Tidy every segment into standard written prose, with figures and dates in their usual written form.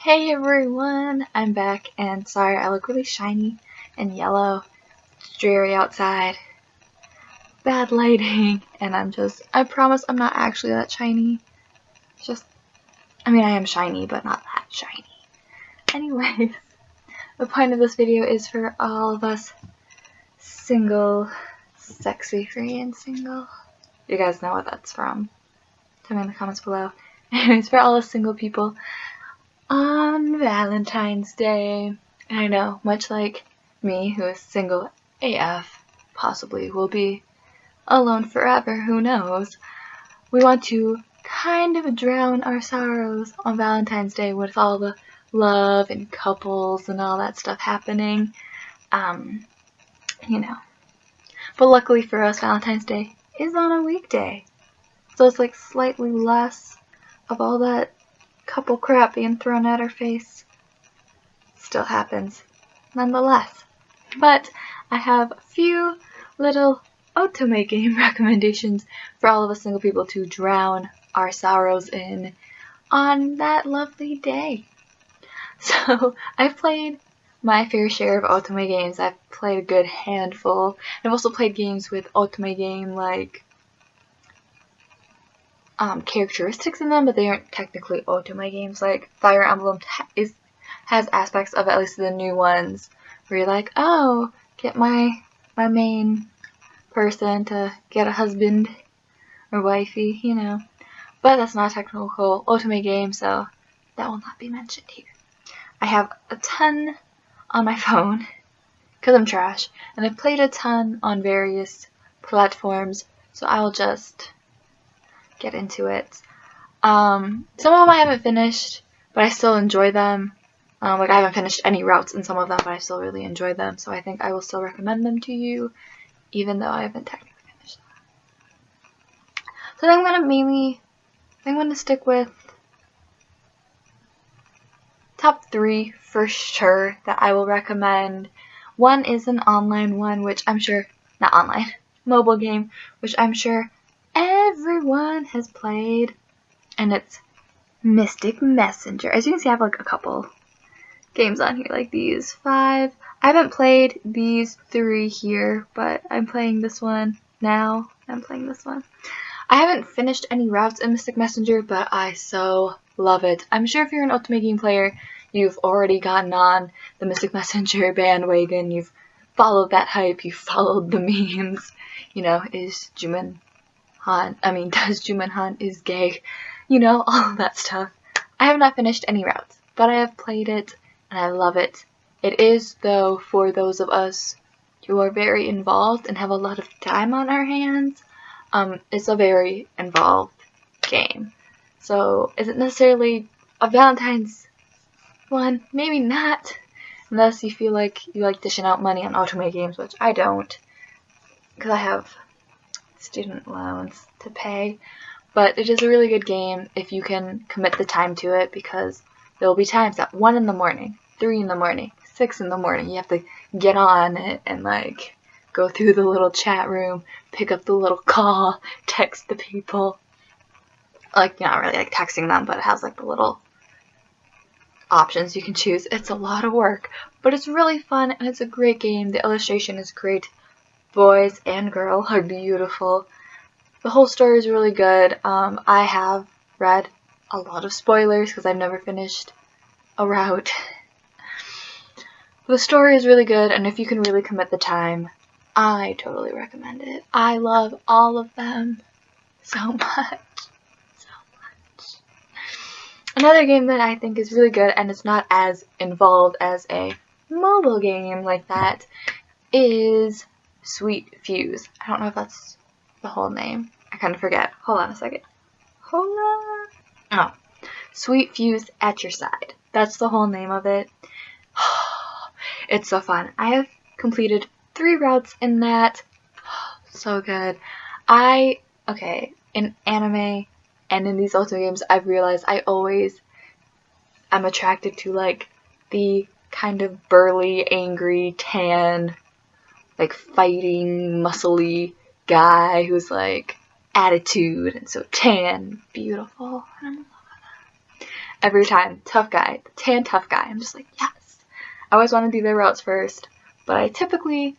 Hey everyone, I'm back, and sorry I look really shiny and yellow. It's dreary outside, bad lighting, and I promise I'm not actually that shiny. I am shiny, but not that shiny. Anyways, the point of this video is for all of us single, sexy, free, and single. You guys know what that's from. Tell me in the comments below. Anyways, for all us single people, on Valentine's Day, and I know, much like me, who is single AF, possibly will be alone forever, who knows, we want to kind of drown our sorrows on Valentine's Day with all the love and couples and all that stuff happening, you know. But luckily for us, Valentine's Day is on a weekday, so it's like slightly less of all that couple crap being thrown at our face. Still happens nonetheless. But I have a few little Otome game recommendations for all of us single people to drown our sorrows in on that lovely day. So I've played my fair share of Otome games. I've played a good handful. I've also played games with Otome game like characteristics in them, but they aren't technically Otome games. Like Fire Emblem has aspects of, at least the new ones, where you're like, oh, get my main person to get a husband or wifey, you know. But that's not a technical Otome game, so that will not be mentioned here. I have a ton on my phone, because I'm trash, and I've played a ton on various platforms, so I'll just get into it. Some of them I haven't finished, but I still enjoy them. Like I haven't finished any routes in some of them, but I still really enjoy them, so I think I will still recommend them to you, even though I haven't technically finished them. So then I'm gonna stick with top 3 for sure that I will recommend. One is an online one, which I'm sure, not online, mobile game, which I'm sure everyone has played, and it's Mystic Messenger. As you can see, I have like a couple games on here, like these 5. I haven't played these 3 here, but I'm playing this one now. I'm playing this one. I haven't finished any routes in Mystic Messenger, but I so love it. I'm sure if you're an Otome game player, you've already gotten on the Mystic Messenger bandwagon. You've followed that hype. You've followed the memes. You know, does Juman Han is gay, you know, all of that stuff. I have not finished any routes, but I have played it, and I love it. It is, though, for those of us who are very involved and have a lot of time on our hands, it's a very involved game. So, is it necessarily a Valentine's one? Maybe not, unless you feel like you like dishing out money on Otome games, which I don't, because I have student loans to pay. But it is a really good game if you can commit the time to it, because there will be times at 1 in the morning, 3 in the morning, 6 in the morning, you have to get on it and like go through the little chat room, pick up the little call, text the people. Like, not really like texting them, but it has like the little options you can choose. It's a lot of work, but it's really fun, and it's a great game. The illustration is great. Boys and girl are beautiful. The whole story is really good. I have read a lot of spoilers because I've never finished a route. The story is really good, and if you can really commit the time, I totally recommend it. I love all of them so much. So much. Another game that I think is really good, and it's not as involved as a mobile game like that, is Sweet Fuse. I don't know if that's the whole name. I kind of forget. Hold on a second. Hold on. Oh. Sweet Fuse at Your Side. That's the whole name of it. It's so fun. I have completed 3 routes in that. So good. In anime and in these Otome games, I've realized I'm attracted to like the kind of burly, angry, tan, like fighting, muscly guy who's like attitude and so tan, beautiful, and I'm in love with that. Every time, tough guy, tan tough guy. I'm just like, yes. I always want to do their routes first, but I typically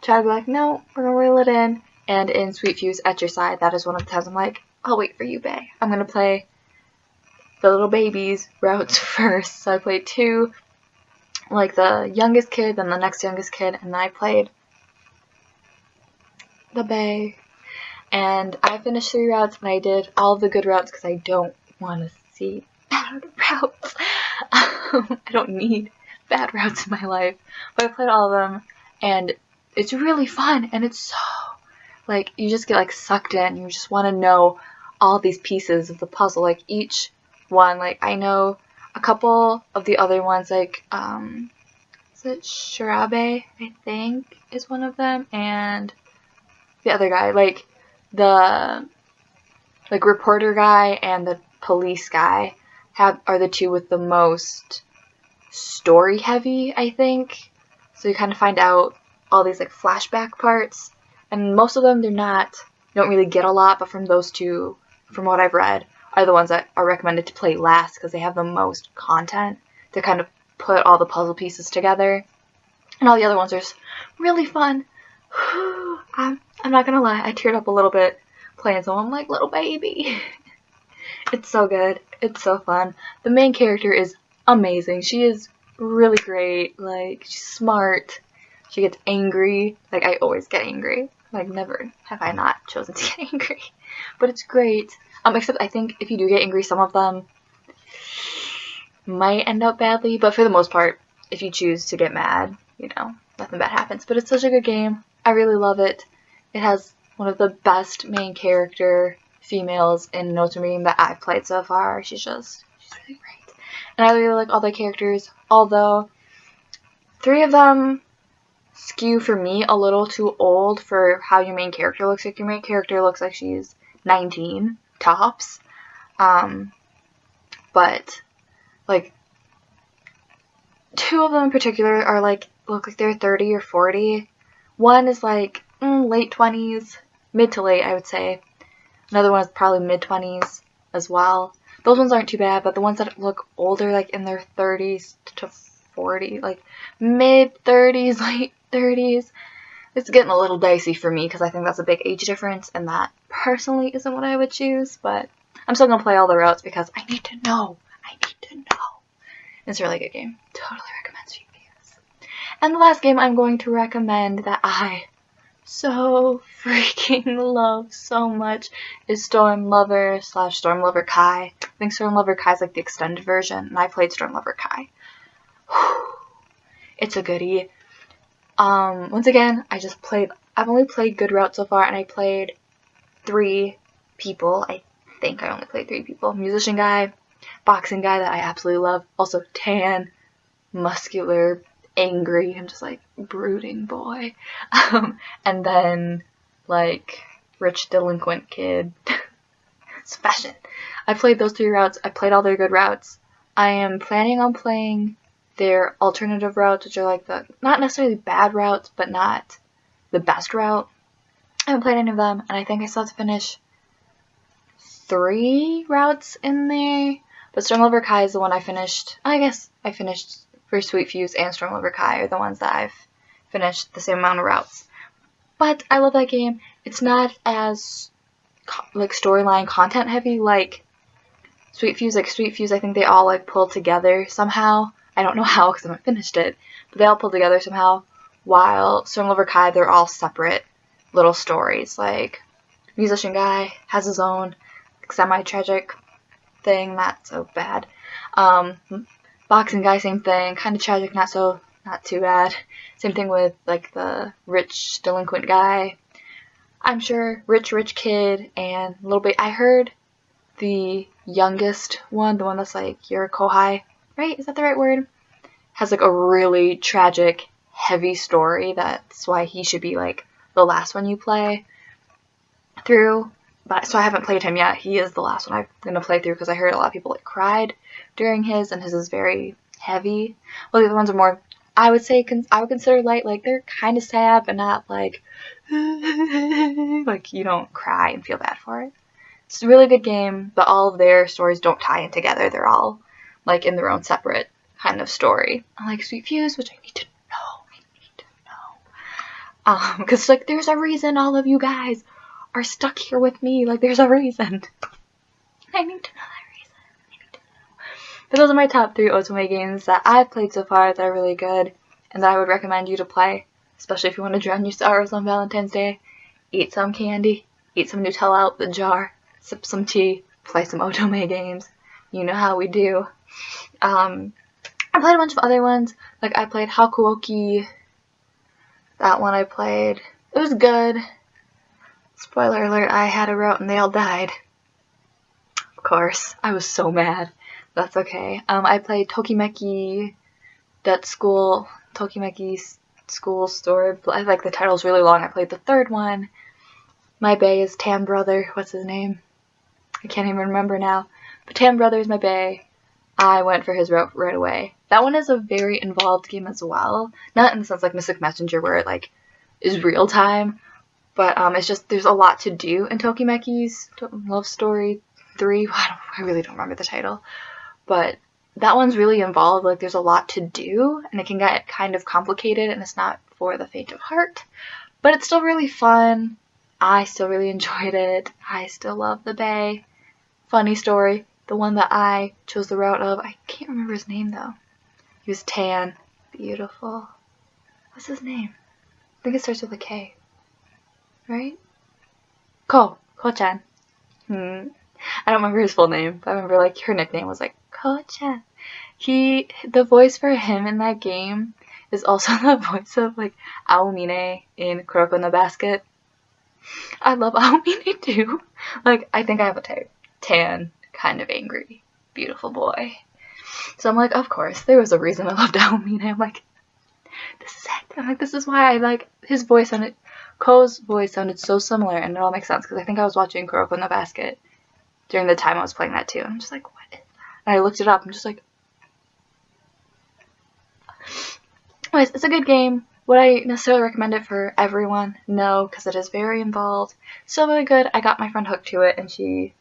try to be like, no, we're gonna reel it in. And in Sweet Fuse at Your Side, that is one of the times I'm like, I'll wait for you, bae. I'm gonna play the little babies routes first. So I played 2, like the youngest kid, then the next youngest kid, and then I played the bae. And I finished 3 routes, and I did all the good routes because I don't want to see bad routes. I don't need bad routes in my life. But I played all of them, and it's really fun, and it's so, like, you just get, like, sucked in. You just want to know all these pieces of the puzzle. Like, each one, like, I know a couple of the other ones, like, is it Shirabe, I think, is one of them, and the other guy, like, the, like, reporter guy and the police guy are the 2 with the most story heavy, I think. So you kind of find out all these, like, flashback parts, and most of them, you don't really get a lot, but from those 2, from what I've read, are the ones that are recommended to play last because they have the most content to kind of put all the puzzle pieces together. And all the other ones are just really fun. I'm not gonna lie, I teared up a little bit playing some. I'm like, little baby. It's so good. It's so fun. The main character is amazing. She is really great. Like, she's smart. She gets angry. Like, I always get angry. Like, never have I not chosen to get angry. But it's great. Except I think if you do get angry, some of them might end up badly. But for the most part, if you choose to get mad, you know, nothing bad happens. But it's such a good game. I really love it. It has one of the best main character females in Otome that I've played so far. She's really great. And I really like all the characters, although 3 of them skew for me a little too old for how your main character looks like. Your main character looks like she's 19 tops. But like 2 of them in particular are like, look like they're 30 or 40. One is like late 20s, mid to late, I would say. Another one is probably mid 20s as well. Those ones aren't too bad, but the ones that look older, like in their 30s to 40, like mid 30s, late 30s, it's getting a little dicey for me because I think that's a big age difference, and that personally isn't what I would choose, but I'm still going to play all the routes because I need to know. I need to know. It's a really good game. Totally recommend Sweet Fuse. And the last game I'm going to recommend that I so freaking love so much is Storm Lover / Storm Lover Kai. I think Storm Lover Kai is like the extended version, and I played Storm Lover Kai. It's a goodie. Once again, I've only played good routes so far, and I played 3 people. I think I only played 3 people. Musician guy, boxing guy that I absolutely love, also tan, muscular, angry, I'm just like, brooding boy. And then, like, rich delinquent kid. It's fashion. I played those 3 routes. I played all their good routes. I am planning on playing their alternative routes, which are like the, not necessarily bad routes, but not the best route. I haven't played any of them, and I think I still have to finish 3 routes in there. But Storm Lover Kai is the one I finished. I guess I finished for Sweet Fuse and Storm Lover Kai are the ones that I've finished the same amount of routes. But I love that game. It's not as like storyline content heavy like Sweet Fuse. Like Sweet Fuse, I think they all like pull together somehow. I don't know how because I haven't finished it, but they all pull together somehow. While Storm Lover Kai, they're all separate little stories. Like Musician Guy has his own semi-tragic thing, not so bad. Boxing Guy, same thing, kind of tragic, not too bad. Same thing with like the rich delinquent guy. I'm sure rich kid and a little bit. I heard the youngest one, the one that's like your kohai, right? Is that the right word? Has like a really tragic, heavy story. That's why he should be like the last one you play through. But so I haven't played him yet. He is the last one I'm gonna play through because I heard a lot of people like cried during his, and his is very heavy. Well, the other ones are more, I would say, I would consider light. Like they're kind of sad, but not like like you don't cry and feel bad for it. It's a really good game, but all of their stories don't tie in together. They're all like in their own separate kind of story. Unlike Sweet Fuse, which I need to know. Because like there's a reason all of you guys are stuck here with me. Like there's a reason. I need to know that reason. But those are my top 3 Otome games that I've played so far that are really good and that I would recommend you to play, especially if you want to drown your sorrows on Valentine's Day. Eat some candy, eat some Nutella out the jar, sip some tea, play some Otome games. You know how we do. I played a bunch of other ones. Like I played Hakuoki. That one I played. It was good. Spoiler alert, I had a route and they all died. Of course. I was so mad. That's okay. I played Tokimeki, that school, Tokimeki school story. I like the title's really long. I played the 3rd one. My bae is Tam Brother. What's his name? I can't even remember now. But Tam Brother is my bae. I went for his route right away. That one is a very involved game as well. Not in the sense like Mystic Messenger where it like is real time, but it's just there's a lot to do in Tokimeki's Love Story 3. I really don't remember the title, but that one's really involved. Like there's a lot to do, and it can get kind of complicated, and it's not for the faint of heart, but it's still really fun. I still really enjoyed it. I still love the bae. Funny story. The one that I chose the route of, I can't remember his name though. He was tan. Beautiful. What's his name? I think it starts with a K. Right? Ko-chan. I don't remember his full name, but I remember like her nickname was like Ko-chan. The voice for him in that game is also the voice of like Aomine in Kuroko no Basket. I love Aomine too. Like I think I have a type. Tan. Kind of angry, beautiful boy. So I'm like, of course, there was a reason I loved Aomine. I'm like, this is it. I'm like, this is why I like his voice sounded, Ko's voice sounded so similar, and it all makes sense because I think I was watching Kuroko no Basket during the time I was playing that too. I'm just like, what is that? And I looked it up. I'm just like, anyways, it's a good game. Would I necessarily recommend it for everyone? No, because it is very involved. Still really good. I got my friend hooked to it, and she,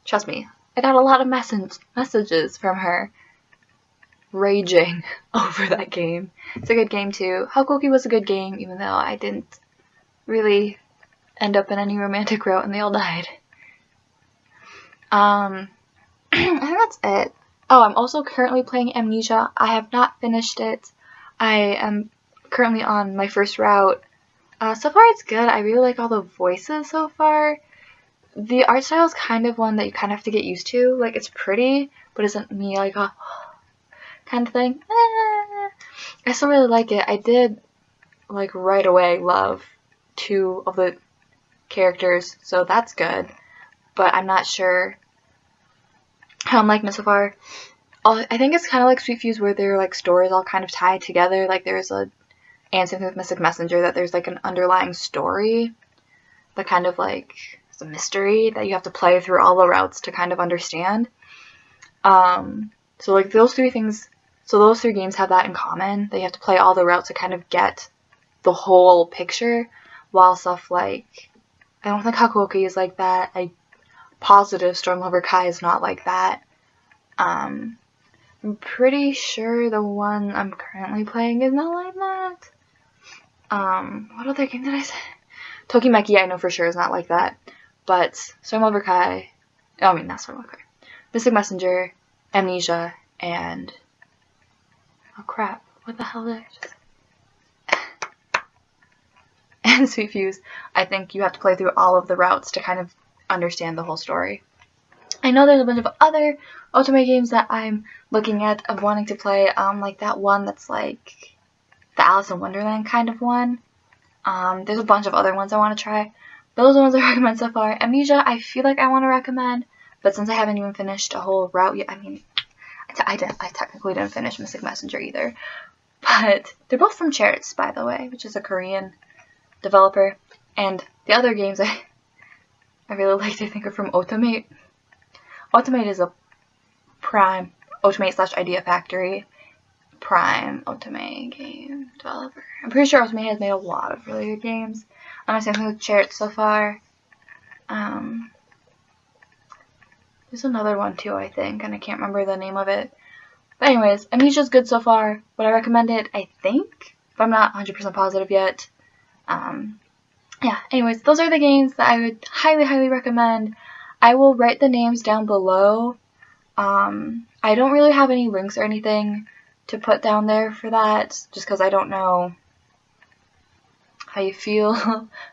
trust me, I got a lot of messages from her raging over that game. It's a good game too. Hakuoki was a good game, even though I didn't really end up in any romantic route and they all died. I think that's it. Oh, I'm also currently playing Amnesia. I have not finished it. I am currently on my first route. So far it's good. I really like all the voices so far. The art style is kind of one that you kind of have to get used to. Like, it's pretty, but isn't me like a kind of thing. I still really like it. I did, like, right away love 2 of the characters, so that's good. But I'm not sure how I'm like Mistafar. I think it's kind of like Sweet Fuse where their, like, stories all kind of tie together. Like, there's and same thing with Mystic Messenger, that there's, like, an underlying story that kind of, like, a mystery that you have to play through all the routes to kind of understand. So like those 3 things, so those 3 games have that in common. That you have to play all the routes to kind of get the whole picture, while stuff like, I don't think Hakuoki is like that. Positive Storm Lover Kai is not like that. I'm pretty sure the one I'm currently playing is not like that. What other game did I say? Tokimeki I know for sure is not like that. But Storm Lover Kai, not Storm Lover Kai, Mystic Messenger, Amnesia, and, oh crap, what the hell did I just, and Sweet Fuse, I think you have to play through all of the routes to kind of understand the whole story. I know there's a bunch of other Otome games that I'm looking at of wanting to play, like that one that's like the Alice in Wonderland kind of one. There's a bunch of other ones I want to try. Those are the ones I recommend so far. Amnesia, I feel like I want to recommend, but since I haven't even finished a whole route yet, I technically didn't finish Mystic Messenger either. But they're both from Cherits, by the way, which is a Korean developer. And the other games I really like to think are from Otome. Otome is a prime Otome / Idea Factory prime Otome game developer. I'm pretty sure Otome has made a lot of really good games. I'm same thing with Cherits so far. There's another one too, I think, and I can't remember the name of it. But anyways, Amnesia's good so far. Would I recommend it? I think, but I'm not 100% positive yet. Yeah, anyways, those are the games that I would highly, highly recommend. I will write the names down below. I don't really have any links or anything to put down there for that, just because I don't know how you feel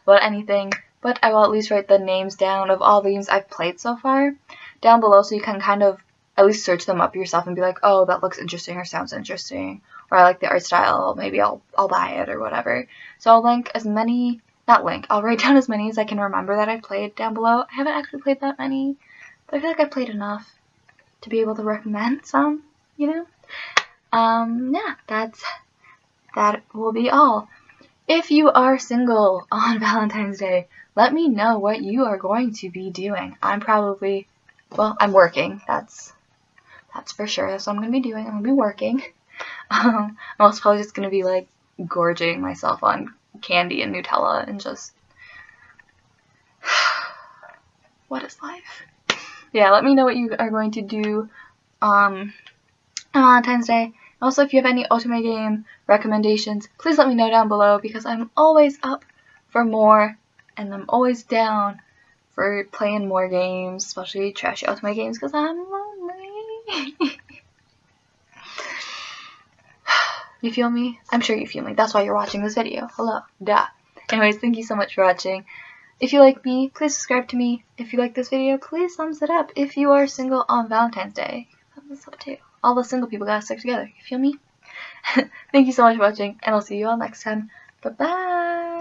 about anything. But I will at least write the names down of all the games I've played so far down below, so you can kind of at least search them up yourself and be like, oh, that looks interesting or sounds interesting, or I like the art style, maybe I'll buy it or whatever. So I'll link as many, I'll write down as many as I can remember that I've played down below. I haven't actually played that many, but I feel like I've played enough to be able to recommend some, you know? Yeah, that will be all. If you are single on Valentine's Day, let me know what you are going to be doing. I'm working. That's for sure. That's what I'm going to be doing. I'm going to be working. I'm also probably just going to be like gorging myself on candy and Nutella and just what is life? Yeah, let me know what you are going to do on Valentine's Day. Also, if you have any Otome game recommendations, please let me know down below, because I'm always up for more and I'm always down for playing more games, especially trashy Otome games, because I'm lonely. You feel me? I'm sure you feel me. That's why you're watching this video. Hello. Duh. Anyways, thank you so much for watching. If you like me, please subscribe to me. If you like this video, please thumbs it up. If you are single on Valentine's Day, thumbs it up too. All the single people gotta stick together. You feel me? Thank you so much for watching, and I'll see you all next time. Bye-bye!